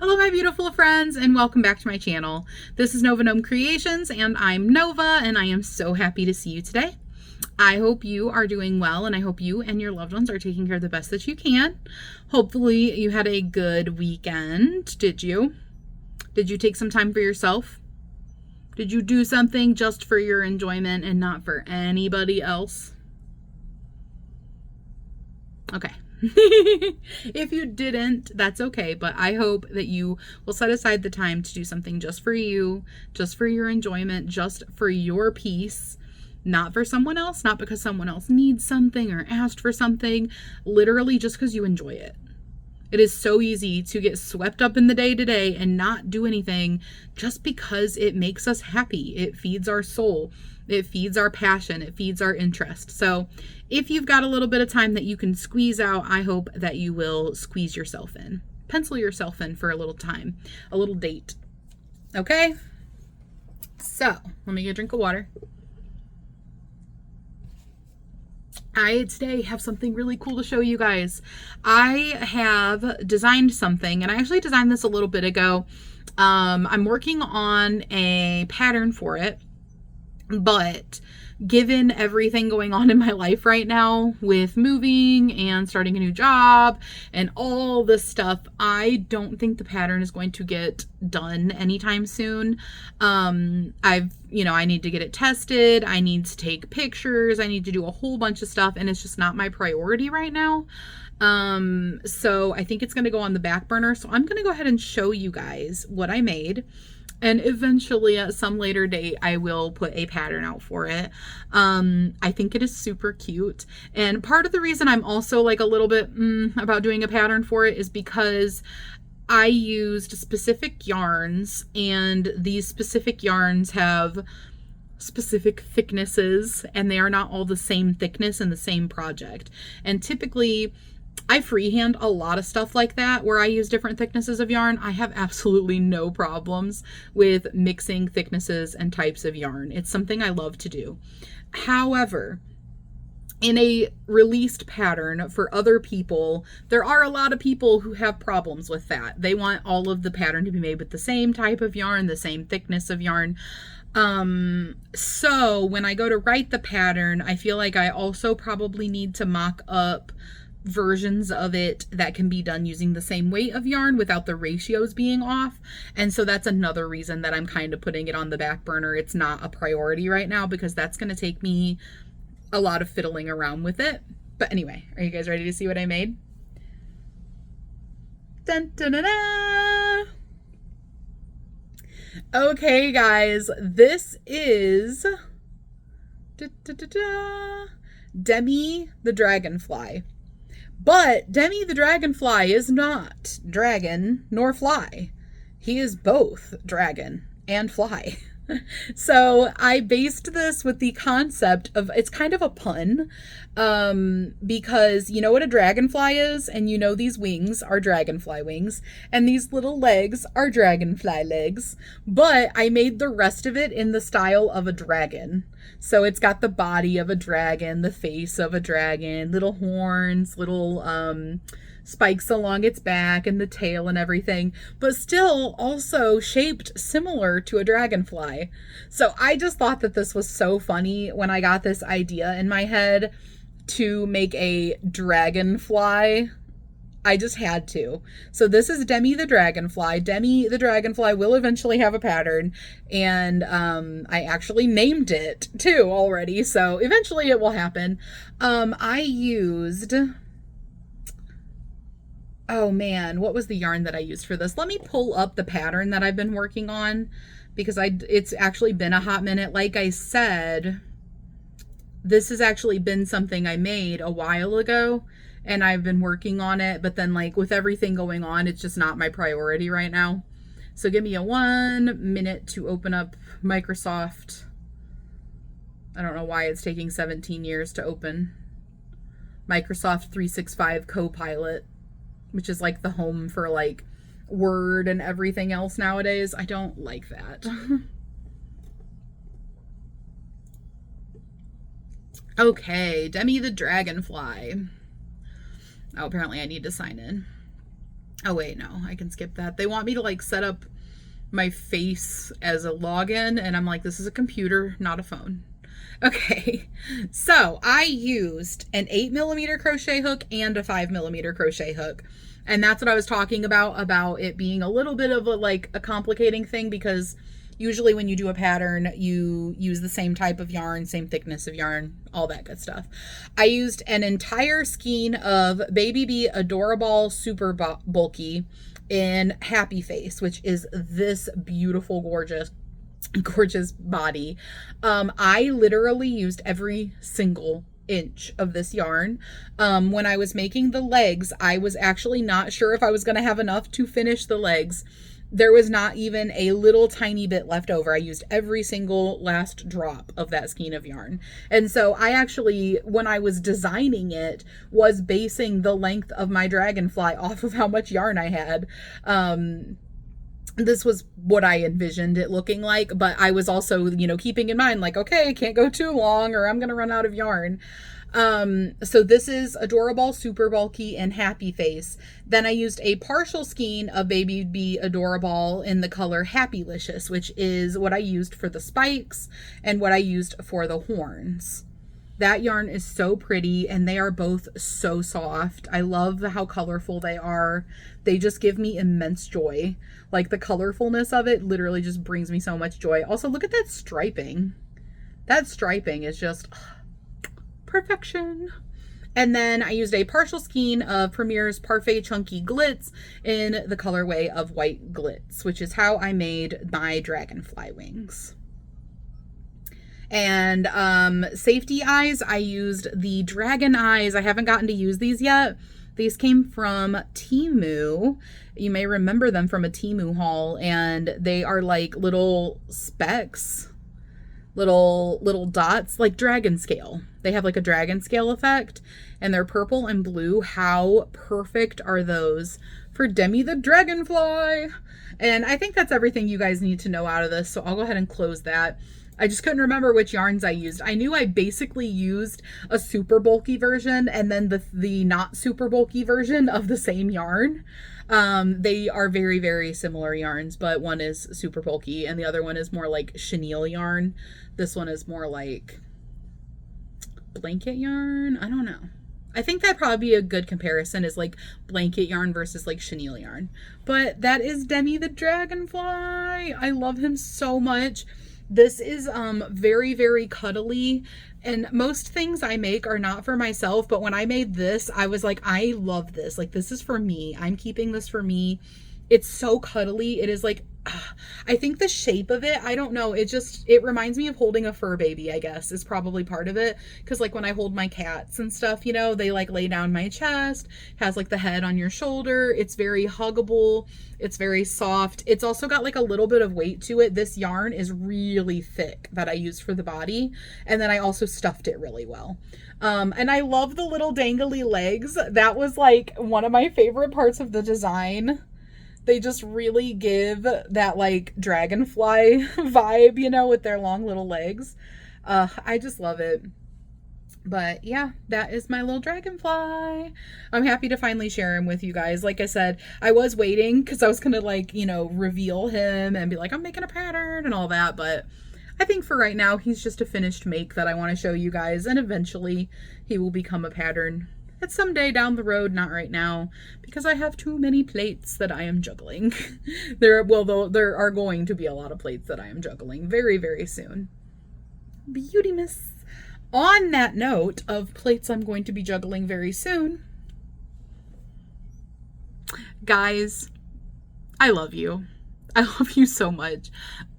Hello my beautiful friends and welcome back to my channel. This is Nova Gnome Creations and I'm Nova and I am so happy to see you today. I hope you are doing well and I hope you and your loved ones are taking care of the best that you can. Hopefully you had a good weekend. Did you? Did you take some time for yourself? Did you do something just for your enjoyment and not for anybody else? Okay. If you didn't, that's okay, but I hope that you will set aside the time to do something just for you, just for your enjoyment, just for your peace, not for someone else, not because someone else needs something or asked for something, literally just because you enjoy it. It is so easy to get swept up in the day-to-day and not do anything just because it makes us happy. It feeds our soul. It feeds our passion. It feeds our interest. So if you've got a little bit of time that you can squeeze out, I hope that you will squeeze yourself in. Pencil yourself in for a little time, a little date. Okay? So let me get a drink of water. I today have something really cool to show you guys. I have designed something, and I actually designed this a little bit ago. I'm working on a pattern for it, but given everything going on in my life right now with moving and starting a new job and all this stuff, I don't think the pattern is going to get done anytime soon. I need to get it tested. I need to take pictures. I need to do a whole bunch of stuff, and it's just not my priority right now. So I think it's going to go on the back burner. So I'm going to go ahead and show you guys what I made. And eventually at some later date, I will put a pattern out for it. I think it is super cute. And part of the reason I'm also like a little bit about doing a pattern for it is because I used specific yarns, and these specific yarns have specific thicknesses, and they are not all the same thickness in the same project. And typically I freehand a lot of stuff like that where I use different thicknesses of yarn. I have absolutely no problems with mixing thicknesses and types of yarn. It's something I love to do. However, in a released pattern for other people, there are a lot of people who have problems with that. They want all of the pattern to be made with the same type of yarn, the same thickness of yarn. So when I go to write the pattern, I feel like I also probably need to mock up versions of it that can be done using the same weight of yarn without the ratios being off. And so that's another reason that I'm kind of putting it on the back burner. It's not a priority right now because that's going to take me a lot of fiddling around with it. But anyway, are you guys ready to see what I made? Dun, dun, dun, dun. Okay, guys, this is Demi the Dragonfly. But Demi the Dragonfly is not dragon nor fly. He is both dragon and fly. So I based this with the concept of, it's kind of a pun, because you know what a dragonfly is, and you know these wings are dragonfly wings, and these little legs are dragonfly legs, but I made the rest of it in the style of a dragon. So it's got the body of a dragon, the face of a dragon, little horns, little spikes along its back and the tail and everything, but still also shaped similar to a dragonfly. So I just thought that this was so funny when I got this idea in my head to make a dragonfly. I just had to. So this is Demi the Dragonfly. Demi the Dragonfly will eventually have a pattern, and I actually named it too already, so eventually it will happen. I used... Oh man, what was the yarn that I used for this? Let me pull up the pattern that I've been working on because it's actually been a hot minute. Like I said, this has actually been something I made a while ago and I've been working on it, but then like with everything going on, it's just not my priority right now. So give me a 1 minute to open up Microsoft. I don't know why it's taking 17 years to open. Microsoft 365 Copilot, which is like the home for like Word and everything else nowadays. I don't like that. Okay, Demi the Dragonfly. Oh, apparently I need to sign in. Oh wait, no, I can skip that. They want me to like set up my face as a login, and I'm like, this is a computer, not a phone. Okay, so I used an 8mm crochet hook and a 5mm crochet hook. And that's what I was talking about it being a little bit of a complicating thing, because usually when you do a pattern, you use the same type of yarn, same thickness of yarn, all that good stuff. I used an entire skein of Baby B Adorable Super Bulky in Happy Face, which is this beautiful, gorgeous body. I literally used every single inch of this yarn. When I was making the legs, I was actually not sure if I was going to have enough to finish the legs. There was not even a little tiny bit left over. I used every single last drop of that skein of yarn. And so I actually, when I was designing it, was basing the length of my dragonfly off of how much yarn I had. This was what I envisioned it looking like, but I was also, keeping in mind, like, okay, can't go too long or I'm going to run out of yarn. So this is Adorable Super Bulky and Happy Face. Then I used a partial skein of Baby B Adorable in the color Happylicious, which is what I used for the spikes and what I used for the horns. That yarn is so pretty, and they are both so soft. I love how colorful they are. They just give me immense joy. Like, the colorfulness of it literally just brings me so much joy. Also, look at that striping. That striping is just perfection. And then I used a partial skein of Premier's Parfait Chunky Glitz in the colorway of White Glitz, which is how I made my dragonfly wings. And safety eyes, I used the dragon eyes. I haven't gotten to use these yet. These came from Temu. You may remember them from a Temu haul, and they are like little specks, little dots, like dragon scale. They have like a dragon scale effect, and they're purple and blue. How perfect are those for Demi the Dragonfly? And I think that's everything you guys need to know out of this, so I'll go ahead and close that. I just couldn't remember which yarns I used. I knew I basically used a super bulky version and then the not super bulky version of the same yarn. They are very, very similar yarns, but one is super bulky and the other one is more like chenille yarn. This one is more like blanket yarn. I don't know. I think that'd probably be a good comparison, is like blanket yarn versus like chenille yarn. But that is Demi the Dragonfly. I love him so much. This is very, very cuddly, and most things I make are not for myself, but when I made this, I was like, I love this. Like, this is for me. I'm keeping this for me. It's so cuddly. It is like, I think the shape of it, I don't know, it reminds me of holding a fur baby, I guess, is probably part of it. Because like when I hold my cats and stuff, they like lay down my chest, has like the head on your shoulder. It's very huggable. It's very soft. It's also got like a little bit of weight to it. This yarn is really thick that I used for the body. And then I also stuffed it really well. And I love the little dangly legs. That was like one of my favorite parts of the design. They just really give that like dragonfly vibe, with their long little legs. I just love it. But yeah, that is my little dragonfly. I'm happy to finally share him with you guys. Like I said, I was waiting because I was going to like, reveal him and be like, I'm making a pattern and all that. But I think for right now, he's just a finished make that I want to show you guys. And eventually he will become a pattern. It's someday down the road, not right now, because I have too many plates that I am juggling. There are going to be a lot of plates that I am juggling very, very soon. Beauty miss. On that note of plates I'm going to be juggling very soon, guys, I love you. I love you so much.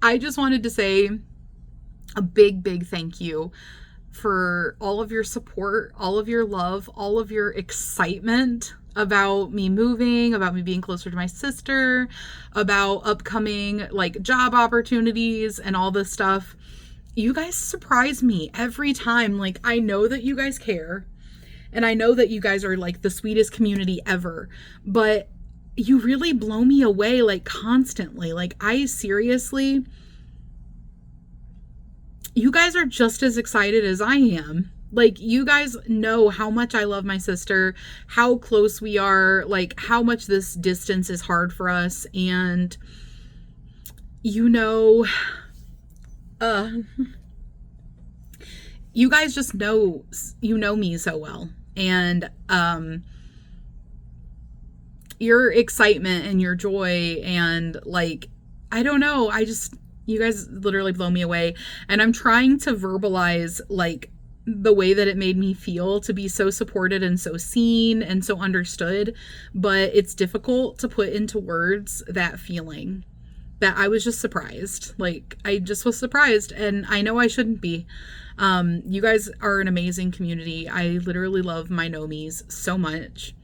I just wanted to say a big, big thank you for all of your support, all of your love, all of your excitement about me moving, about me being closer to my sister, about upcoming like job opportunities and all this stuff. You guys surprise me every time. Like, I know that you guys care, and I know that you guys are like the sweetest community ever, but you really blow me away like constantly. Like, I seriously, you guys are just as excited as I am Like, you guys know how much I love my sister, how close we are, like how much this distance is hard for us. And you know, uh you guys just know, me so well. And your excitement and your joy and like, I don't know, you guys literally blow me away. And I'm trying to verbalize like the way that it made me feel to be so supported and so seen and so understood, but it's difficult to put into words that feeling. That I was just surprised. Like, I just was surprised, and I know I shouldn't be. You guys are an amazing community. I literally love my gnomies so much.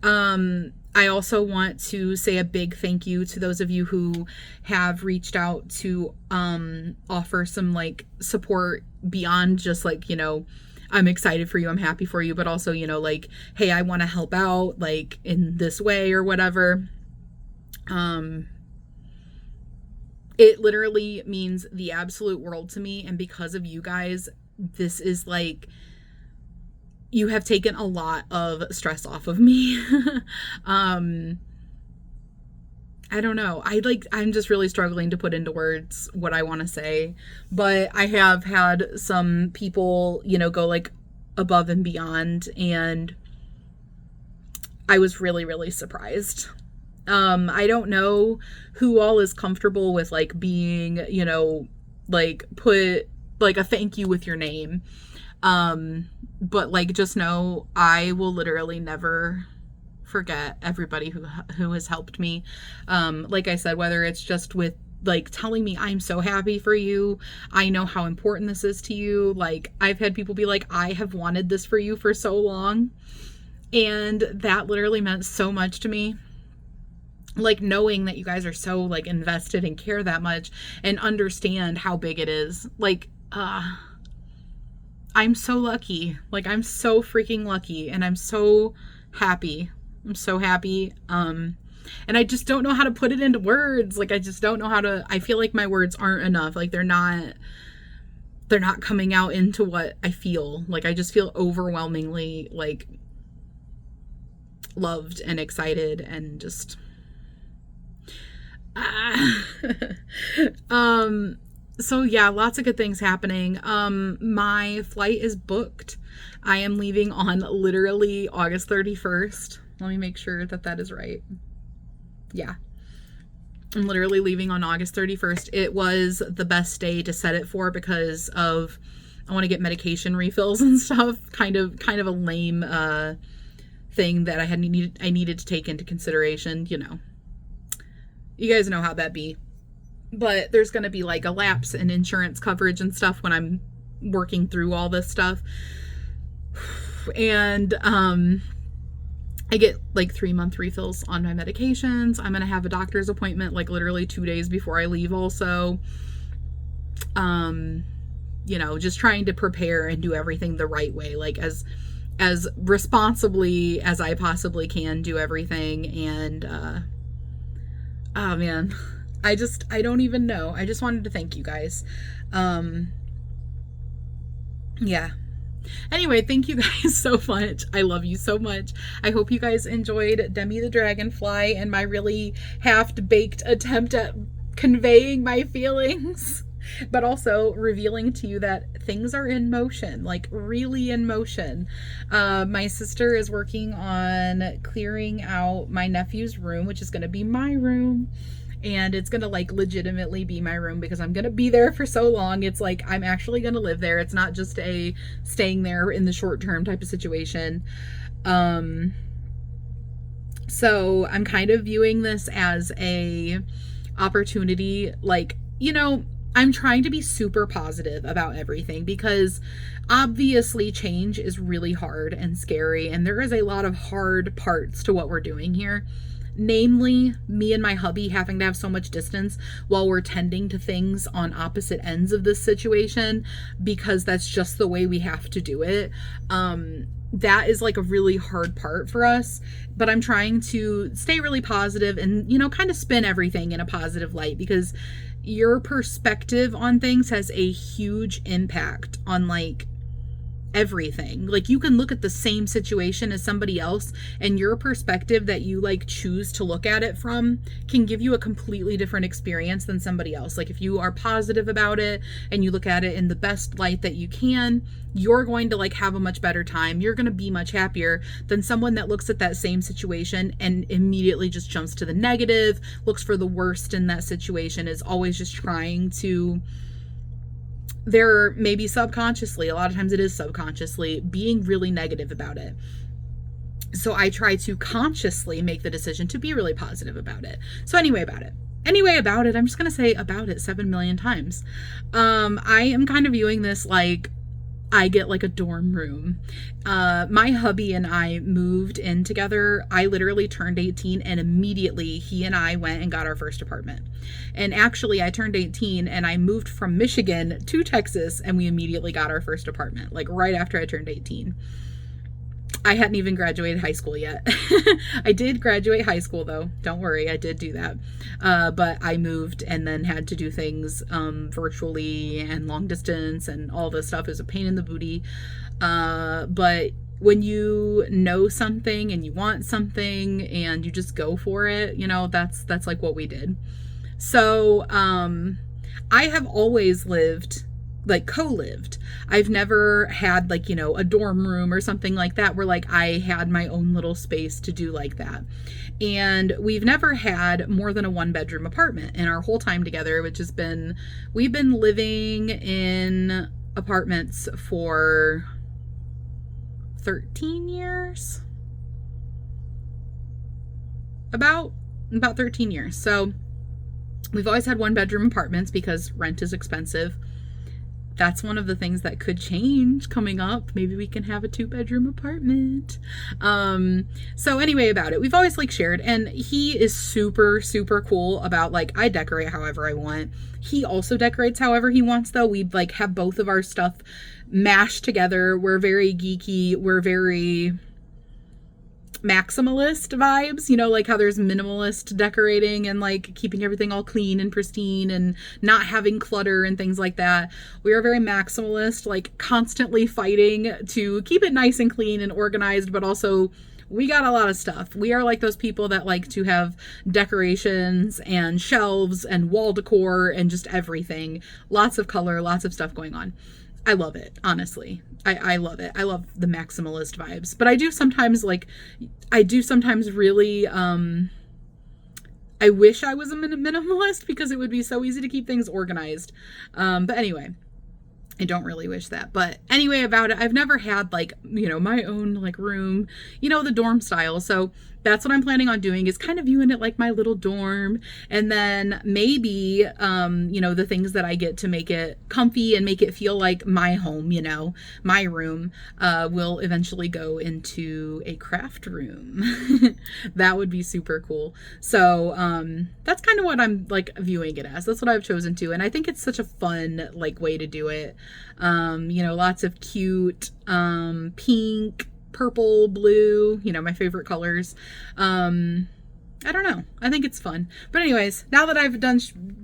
I also want to say a big thank you to those of you who have reached out to offer some like support beyond just like, I'm excited for you, I'm happy for you, but also, like, hey, I want to help out like in this way or whatever. It literally means the absolute world to me. And because of you guys, this is like, you have taken a lot of stress off of me. I don't know. I'm just really struggling to put into words what I want to say, but I have had some people, go like above and beyond, and I was really, really surprised. I don't know who all is comfortable with like being, like put like a thank you with your name. But like, just know I will literally never forget everybody who has helped me. Like I said, whether it's just with like telling me I'm so happy for you, I know how important this is to you. Like, I've had people be like, I have wanted this for you for so long. And that literally meant so much to me. Like, knowing that you guys are so like invested and care that much and understand how big it is. Like, I'm so lucky. Like, I'm so freaking lucky, and I'm so happy. I'm so happy. And I just don't know how to put it into words. Like, I just don't know how to, I feel like my words aren't enough. Like, they're not coming out into what I feel. Like, I just feel overwhelmingly like loved and excited and just so yeah, lots of good things happening. My flight is booked. I am leaving on literally August 31st. Let me make sure that is right. Yeah. I'm literally leaving on August 31st. It was the best day to set it for because of, I want to get medication refills and stuff. Kind of a lame thing that I needed to take into consideration, You guys know how that be. But there's going to be like a lapse in insurance coverage and stuff when I'm working through all this stuff. And I get like 3-month refills on my medications. I'm going to have a doctor's appointment like literally 2 days before I leave also. Just trying to prepare and do everything the right way, like as responsibly as I possibly can do everything. And oh man, I don't even know. I just wanted to thank you guys. Yeah. Anyway, thank you guys so much. I love you so much. I hope you guys enjoyed Demi the Dragonfly and my really half-baked attempt at conveying my feelings, but also revealing to you that things are in motion, like really in motion. My sister is working on clearing out my nephew's room, which is going to be my room. And it's going to like legitimately be my room because I'm going to be there for so long. It's like, I'm actually going to live there. It's not just a staying there in the short term type of situation. So I'm kind of viewing this as a opportunity. Like, I'm trying to be super positive about everything because obviously change is really hard and scary. And there is a lot of hard parts to what we're doing here. Namely, me and my hubby having to have so much distance while we're tending to things on opposite ends of this situation because that's just the way we have to do it. That is like a really hard part for us, but I'm trying to stay really positive and, kind of spin everything in a positive light because your perspective on things has a huge impact on like everything. Like, you can look at the same situation as somebody else, and your perspective that you like choose to look at it from can give you a completely different experience than somebody else. Like, if you are positive about it and you look at it in the best light that you can, you're going to like have a much better time. You're going to be much happier than someone that looks at that same situation and immediately just jumps to the negative, looks for the worst in that situation, is always just trying to, they're maybe subconsciously, a lot of times it is subconsciously, being really negative about it. So I try to consciously make the decision to be really positive about it. So anyway about it, I'm just going to say about it 7 million times. I am kind of viewing this like I get like a dorm room. My hubby and I moved in together. I literally turned 18 and immediately he and I went and got our first apartment. And actually I turned 18 and I moved from Michigan to Texas and we immediately got our first apartment, like right after I turned 18. I hadn't even graduated high school yet. I did graduate high school though. Don't worry, I did do that. But I moved and then had to do things virtually and long distance and all this stuff. It was a pain in the booty. But when you know something and you want something and you just go for it, you know, that's like what we did. So I have always lived, like co-lived. I've never had like, you know, a dorm room or something like that where like I had my own little space to do like that. And we've never had more than a 1-bedroom apartment in our whole time together, which has been, we've been living in apartments for 13 years. About 13 years. So we've always had 1-bedroom apartments because rent is expensive. That's one of the things that could change coming up. Maybe we can have a 2-bedroom apartment. So anyway about it, we've always like shared, and he is super, super cool about like, I decorate however I want. He also decorates however he wants though. We like have both of our stuff mashed together. We're very geeky. We're very maximalist vibes, you know, like how there's minimalist decorating and like keeping everything all clean and pristine and not having clutter and things like that. We are very maximalist, like constantly fighting to keep it nice and clean and organized, but also we got a lot of stuff. We are like those people that like to have decorations and shelves and wall decor and just everything. Lots of color, lots of stuff going on. I love it, honestly. I love it. I love the maximalist vibes. But I do sometimes really, I wish I was a minimalist because it would be so easy to keep things organized. But anyway, I don't really wish that. But anyway about it, I've never had like, you know, my own like room, you know, the dorm style. So that's what I'm planning on doing, is kind of viewing it like my little dorm. And then maybe, you know, the things that I get to make it comfy and make it feel like my home, you know, my room, will eventually go into a craft room. That would be super cool. So that's kind of what I'm like viewing it as. That's what I've chosen to. And I think it's such a fun like way to do it. You know, lots of cute pink, purple, blue, you know, my favorite colors. I don't know. I think it's fun. But anyways, now that I've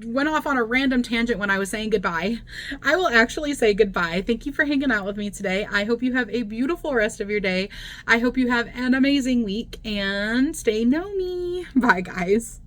went off on a random tangent when I was saying goodbye, I will actually say goodbye. Thank you for hanging out with me today. I hope you have a beautiful rest of your day. I hope you have an amazing week, and stay gnomey. Bye, guys.